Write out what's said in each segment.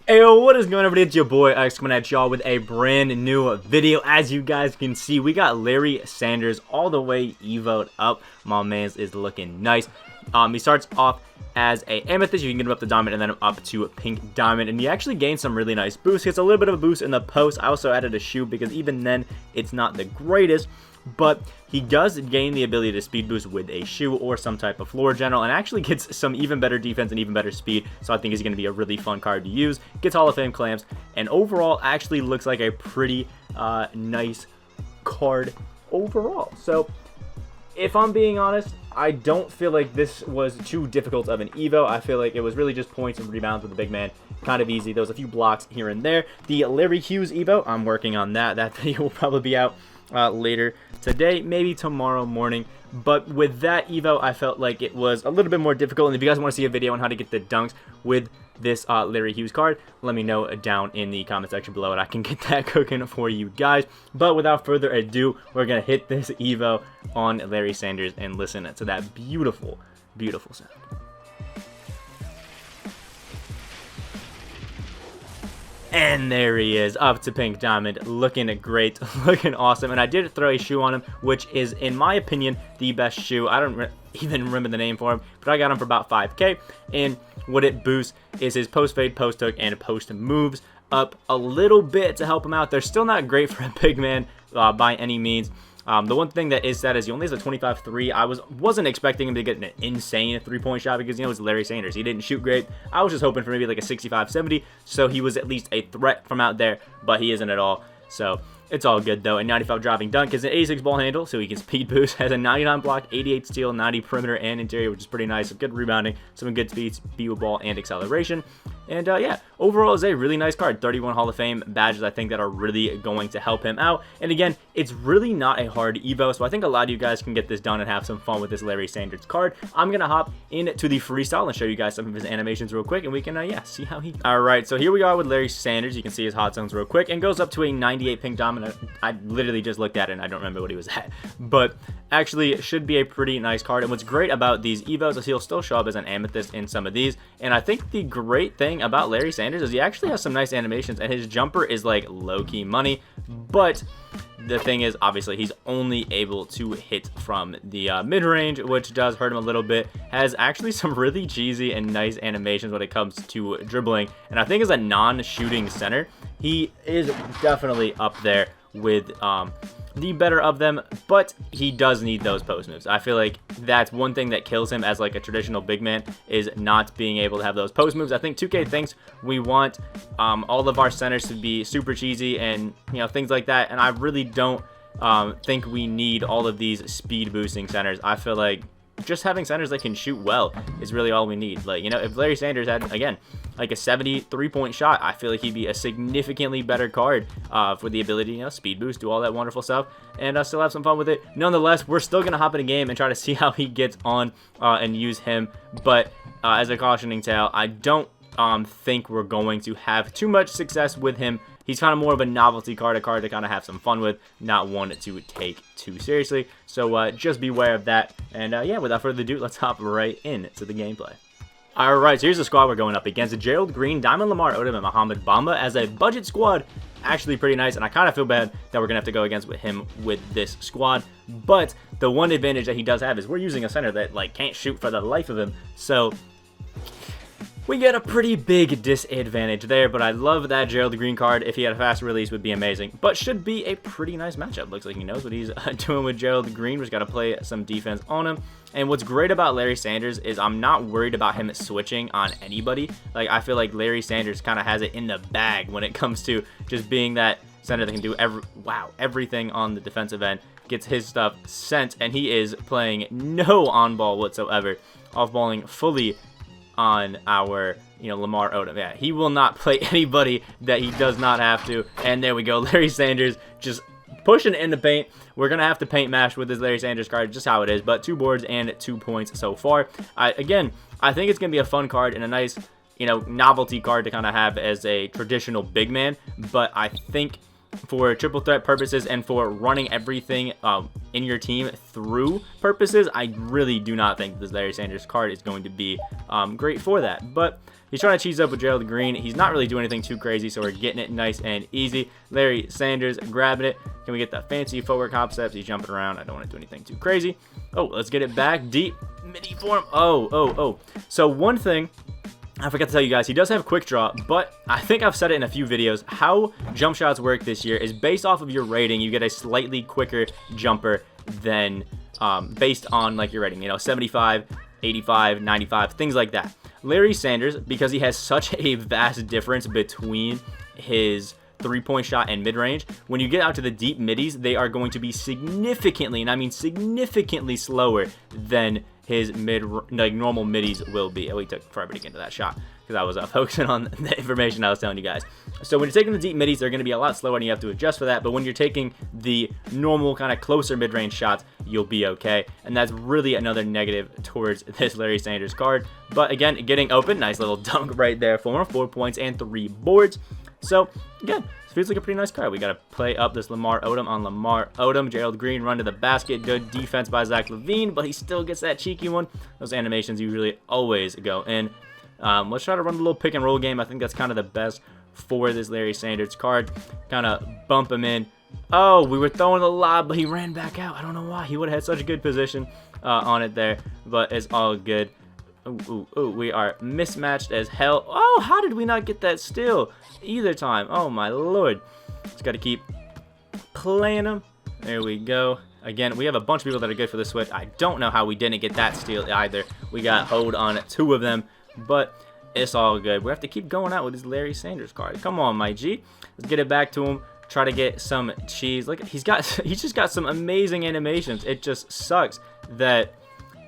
Hey, what is going on, everybody? It's your boy X coming at y'all with a brand new video. As you guys can see, we got Larry Sanders all the way evoed up. My man's is looking nice. He starts off as a amethyst. You can get him up to diamond and then up to pink diamond, and he actually gains some really nice boosts. Gets a little bit of a boost in the post. I also added a shoe because even then it's not the greatest, but he does gain the ability to speed boost with a shoe or some type of floor general, and actually gets some even better defense and even better speed. So I think he's going to be a really fun card to use. Gets Hall of Fame clamps, and overall actually looks like a pretty nice card overall. So if I'm being honest, I don't feel like this was too difficult of an evo. I feel like it was really just points and rebounds with the big man. Kind of easy. There was a few blocks here and there. The Larry Hughes evo, I'm working on that. That video will probably be out later today, maybe tomorrow morning. But with that evo, I felt like it was a little bit more difficult. And if you guys want to see a video on how to get the dunks with this Larry Hughes card, let me know down in the comment section below, and I can get that cooking for you guys. But without further ado, we're gonna hit this evo on Larry Sanders and listen to that beautiful, beautiful sound. And there he is, up to pink diamond, looking great, looking awesome. And I did throw a shoe on him, which is, in my opinion, the best shoe. I don't even remember the name for him, but I got him for about 5K. And what it boosts is his post fade, post hook, and post moves up a little bit to help him out. They're still not great for a big man by any means. The one thing that is sad is he only has a 25-3. I wasn't expecting him to get an insane three-point shot because, you know, it's Larry Sanders. He didn't shoot great. I was just hoping for maybe like a 65-70, so he was at least a threat from out there, but he isn't at all. So it's all good, though. A 95 driving dunk is an 86 ball handle, so he can speed boost. Has a 99 block, 88 steal, 90 perimeter and interior, which is pretty nice. Some good rebounding, some good speed with ball, and acceleration. And yeah, overall is a really nice card. 31 Hall of Fame badges, I think, that are really going to help him out. And again, it's really not a hard evo, so I think a lot of you guys can get this done and have some fun with this Larry Sanders card. I'm going to hop into the freestyle and show you guys some of his animations real quick, and we can, yeah, see how he... Alright, so here we are with Larry Sanders. You can see his hot zones real quick, and goes up to a 98 pink diamond. I literally just looked at it, and I don't remember what he was at. But actually, it should be a pretty nice card. And what's great about these evos is he'll still show up as an amethyst in some of these. And I think the great thing about Larry Sanders is he actually has some nice animations, and his jumper is like low-key money. But the thing is, obviously, he's only able to hit from the mid-range, which does hurt him a little bit. Has actually some really cheesy and nice animations when it comes to dribbling. And I think as a non-shooting center, he is definitely up there with the better of them, but he does need those post moves. I feel like that's one thing that kills him as like a traditional big man, is not being able to have those post moves. I think 2K thinks we want all of our centers to be super cheesy and, you know, things like that, and I really don't think we need all of these speed boosting centers. I feel like just having centers that can shoot well is really all we need. Like, you know, if Larry Sanders had, again, like a 73-point shot, I feel like he'd be a significantly better card for the ability, you know, speed boost, do all that wonderful stuff, and still have some fun with it. Nonetheless, we're still going to hop in a game and try to see how he gets on and use him. But as a cautioning tale, I don't think we're going to have too much success with him. He's kind of more of a novelty card, a card to kind of have some fun with, not one to take too seriously. So just beware of that. And yeah, without further ado, let's hop right into the gameplay. Alright, so here's the squad we're going up against. Gerald Green, Diamond Lamar Odom, and Mohamed Bamba as a budget squad. Actually pretty nice, and I kind of feel bad that we're going to have to go against him with this squad. But the one advantage that he does have is we're using a center that like can't shoot for the life of him. So we get a pretty big disadvantage there, but I love that Gerald Green card. If he had a fast release, would be amazing, but should be a pretty nice matchup. Looks like he knows what he's doing with Gerald Green. We've got to play some defense on him. And what's great about Larry Sanders is I'm not worried about him switching on anybody. Like, I feel like Larry Sanders kind of has it in the bag when it comes to just being that center that can do everything on the defensive end. Gets his stuff sent, and he is playing no on-ball whatsoever. Off-balling fully on our, you know, Lamar Odom. Yeah, he will not play anybody that he does not have to. And there we go. Larry Sanders just pushing in the paint. We're going to have to paint mash with this Larry Sanders card, just how it is. But 2 boards and 2 points so far. Again, I think it's going to be a fun card and a nice, you know, novelty card to kind of have as a traditional big man. But I think for triple threat purposes and for running everything in your team through purposes, I really do not think this Larry Sanders card is going to be great for that. But he's trying to cheese up with Gerald Green. He's not really doing anything too crazy, so we're getting it nice and easy. Larry Sanders grabbing it. Can we get the fancy forward concepts? He's jumping around. I don't want to do anything too crazy. Oh, let's get it back deep. Midi form. Oh. So one thing I forgot to tell you guys, he does have quick draw, but I think I've said it in a few videos. How jump shots work this year is based off of your rating. You get a slightly quicker jumper than based on like your rating, you know, 75, 85, 95, things like that. Larry Sanders, because he has such a vast difference between his three-point shot and mid-range, when you get out to the deep middies, they are going to be significantly, and I mean significantly slower than his normal middies will be. Oh, he took forever to get into that shot because I was focusing on the information I was telling you guys. So when you're taking the deep middies, they're going to be a lot slower and you have to adjust for that. But when you're taking the normal kind of closer mid-range shots, you'll be okay. And that's really another negative towards this Larry Sanders card. But again, getting open, nice little dunk right there for him. 4 points and 3 boards. So again, feels like a pretty nice card. We got to play up this Lamar Odom on Lamar Odom. Gerald Green run to the basket. Good defense by Zach LaVine, but he still gets that cheeky one. Those animations usually always go in. Let's try to run a little pick and roll game. I think that's kind of the best for this Larry Sanders card. Kind of bump him in. Oh, we were throwing the lob, but he ran back out. I don't know why. He would have had such a good position on it there, but it's all good. Ooh, we are mismatched as hell. Oh, how did we not get that steal either time? Oh, my Lord. Just got to keep playing them. There we go. Again, we have a bunch of people that are good for the switch. I don't know how we didn't get that steal either. We got hold on 2 of them, but it's all good. We have to keep going out with this Larry Sanders card. Come on, my G. Let's get it back to him. Try to get some cheese. Look, he's just got some amazing animations. It just sucks that,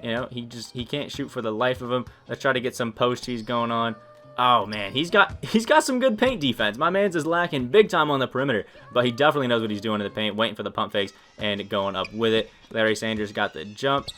you know, he can't shoot for the life of him. Let's try to get some post cheese going on. Oh man, he's got some good paint defense. My man's is lacking big time on the perimeter, but he definitely knows what he's doing in the paint, waiting for the pump fakes and going up with it. Larry Sanders got the jump.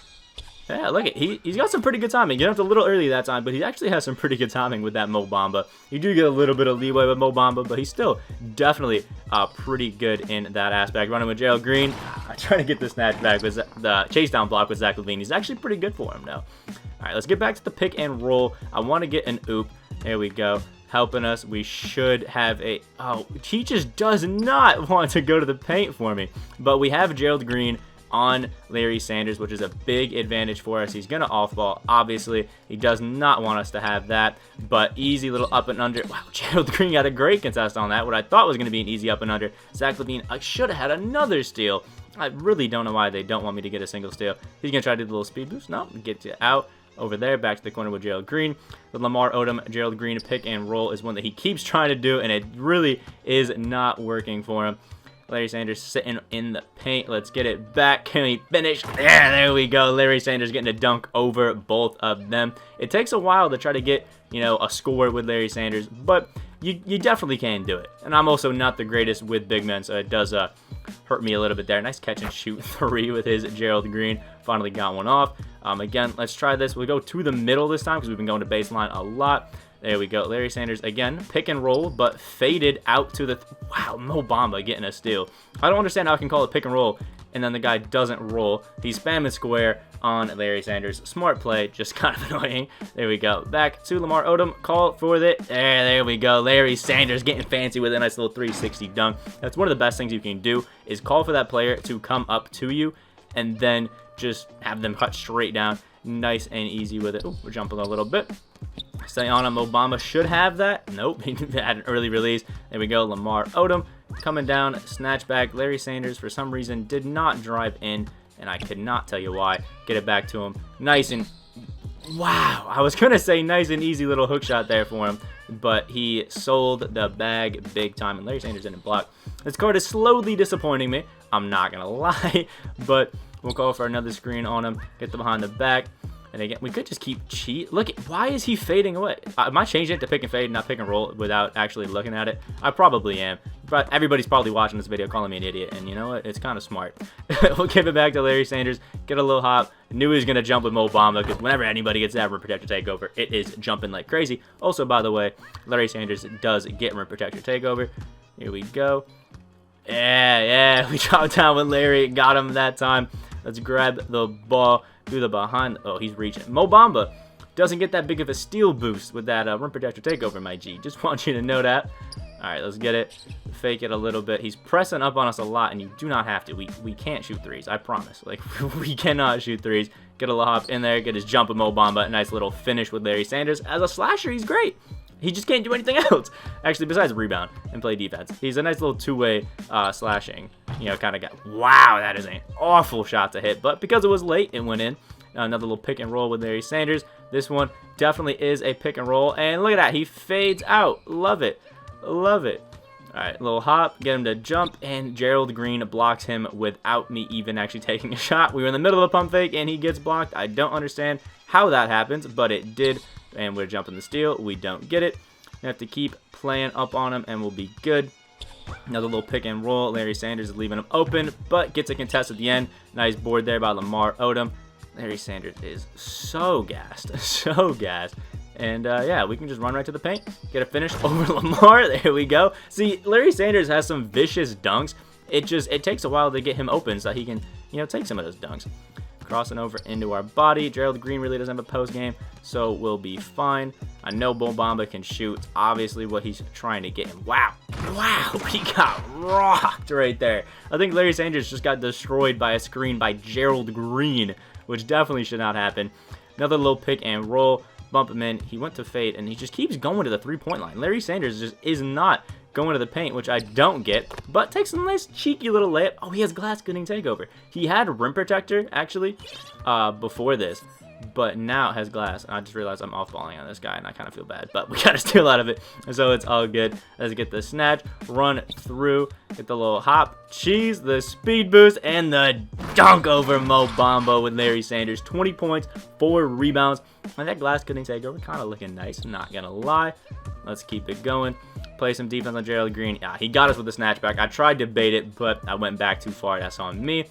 Yeah, look at he's got some pretty good timing. You jumped a little early that time, but he actually has some pretty good timing with that Mo Bamba. You do get a little bit of leeway with Mo Bamba, but he's still definitely pretty good in that aspect. Running with Gerald Green. I try to get the snatch back with the chase down block with Zach LaVine. He's actually pretty good for him now. All right, let's get back to the pick and roll. I want to get an oop. There we go. Helping us. We should have a... Oh, he just does not want to go to the paint for me. But we have Gerald Green on Larry Sanders, which is a big advantage for us. He's going to off-ball, obviously. He does not want us to have that, but easy little up and under. Wow, Gerald Green got a great contest on that. What I thought was going to be an easy up and under. Zach LaVine, I should have had another steal. I really don't know why they don't want me to get a single steal. He's going to try to do the little speed boost. No, get you out. Over there, back to the corner with Gerald Green. The Lamar Odom, Gerald Green pick and roll is one that he keeps trying to do, and it really is not working for him. Larry Sanders sitting in the paint. Let's get it back. Can we finish? There we go. Larry Sanders getting a dunk over both of them. It takes a while to try to get, you know, a score with Larry Sanders, but you definitely can do it. And I'm also not the greatest with big men, so it does hurt me a little bit there. Nice catch and shoot 3 with his Gerald Green. Finally got one off. Again, let's try this. We'll go to the middle this time because we've been going to baseline a lot. There we go. Larry Sanders, again, pick and roll, but faded out to the... Wow, Mo Bamba getting a steal. I don't understand how I can call it pick and roll, and then the guy doesn't roll. He's spamming square on Larry Sanders. Smart play, just kind of annoying. There we go. Back to Lamar Odom. Call for it. There we go. Larry Sanders getting fancy with a nice little 360 dunk. That's one of the best things you can do, is call for that player to come up to you, and then just have them cut straight down. Nice and easy with it. Ooh, we're jumping a little bit. Stay on him. Obama should have that. Nope, he had an early release. There we go. Lamar Odom coming down. Snatch back. Larry Sanders, for some reason, did not drive in, and I could not tell you why. Get it back to him. Nice and... Wow. I was going to say nice and easy little hook shot there for him, but he sold the bag big time, and Larry Sanders didn't block. This card is slowly disappointing me. I'm not going to lie, but we'll call for another screen on him. Get the behind the back. And again, we could just keep cheat. Look, why is he fading away? Am I changing it to pick and fade, not pick and roll, without actually looking at it? I probably am. But everybody's probably watching this video calling me an idiot. And you know what? It's kind of smart. We'll give it back to Larry Sanders. Get a little hop. Knew he was going to jump with Mo Bamba, because whenever anybody gets that rim protector takeover, it is jumping like crazy. Also, by the way, Larry Sanders does get rim protector takeover. Here we go. Yeah, we dropped down with Larry, got him that time. Let's grab the ball through the behind. Oh, he's reaching. Mo Bamba doesn't get that big of a steal boost with that rim protector takeover, my G. Just want you to know that. All right, let's get it. Fake it a little bit. He's pressing up on us a lot, and you do not have to. We can't shoot threes, I promise. Like, we cannot shoot threes. Get a little hop in there, get his jump with Mo Bamba. Nice little finish with Larry Sanders. As a slasher, he's great. He just can't do anything else. Actually, besides rebound and play defense. He's a nice little two-way slashing, kind of guy. Wow, that is an awful shot to hit. But because it was late, it went in. Another little pick and roll with Larry Sanders. This one definitely is a pick and roll. And look at that. He fades out. Love it. Love it. All right, little hop. Get him to jump. And Gerald Green blocks him without me even actually taking a shot. We were in the middle of a pump fake, and he gets blocked. I don't understand how that happens, but it did. And we're jumping the steal. We don't get it. We have to keep playing up on him, and we'll be good. Another little pick and roll. Larry Sanders is leaving him open, but gets a contest at the end. Nice board there by Lamar Odom. Larry Sanders is so gassed. So gassed. And, yeah, we can just run right to the paint. Get a finish over Lamar. There we go. See, Larry Sanders has some vicious dunks. It takes a while to get him open so he can, take some of those dunks. Crossing over into our body. Gerald Green really doesn't have a post game, so we'll be fine. I know Mo Bamba can shoot. It's obviously what he's trying to get him. Wow, he got rocked right there. I think Larry Sanders just got destroyed by a screen by Gerald Green, which definitely should not happen. Another little pick and roll. Bump him in. He went to fade, and he just keeps going to the three-point line. Larry Sanders just is not going to the paint, which I don't get, but takes a nice cheeky little layup. Oh, he has glass getting takeover. He had rim protector, actually, before this, but now it has glass. And I just realized I'm off-balling on this guy, and I kind of feel bad, but we got to steal out of it, so it's all good. Let's get the snatch, run through, get the little hop, cheese, the speed boost, and the dunk over Mo Bamba with Larry Sanders. 20 points, 4 rebounds, and that glass getting takeover kind of looking nice, not gonna lie. Let's keep it going. Play some defense on Gerald Green. Yeah, he got us with the snatchback. I tried to bait it, but I went back too far. That's on me.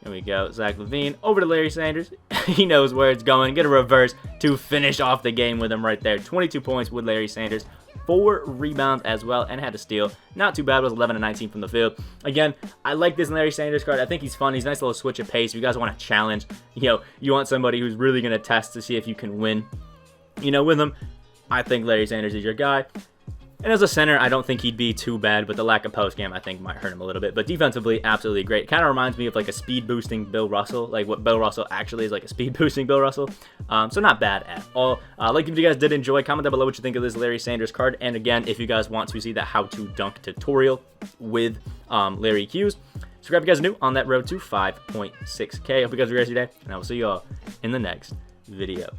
Here we go. Zach LaVine over to Larry Sanders. He knows where it's going. Get a reverse to finish off the game with him right there. 22 points with Larry Sanders. 4 rebounds as well, and had a steal. Not too bad. It was 11 and 19 from the field. Again, I like this Larry Sanders card. I think he's fun. He's a nice little switch of pace. If you guys want to challenge, you want somebody who's really going to test to see if you can win, with him. I think Larry Sanders is your guy. And as a center, I don't think he'd be too bad, but the lack of post game, I think, might hurt him a little bit. But defensively, absolutely great. Kind of reminds me of like a speed boosting Bill Russell, like what Bill Russell actually is, like a speed boosting Bill Russell. So not bad at all. Like if you guys did enjoy, comment down below what you think of this Larry Sanders card. And again, if you guys want to see the how to dunk tutorial with Larry Hughes, subscribe if you guys are new on that road to 5.6K. Hope you guys have a great day, and I will see you all in the next video.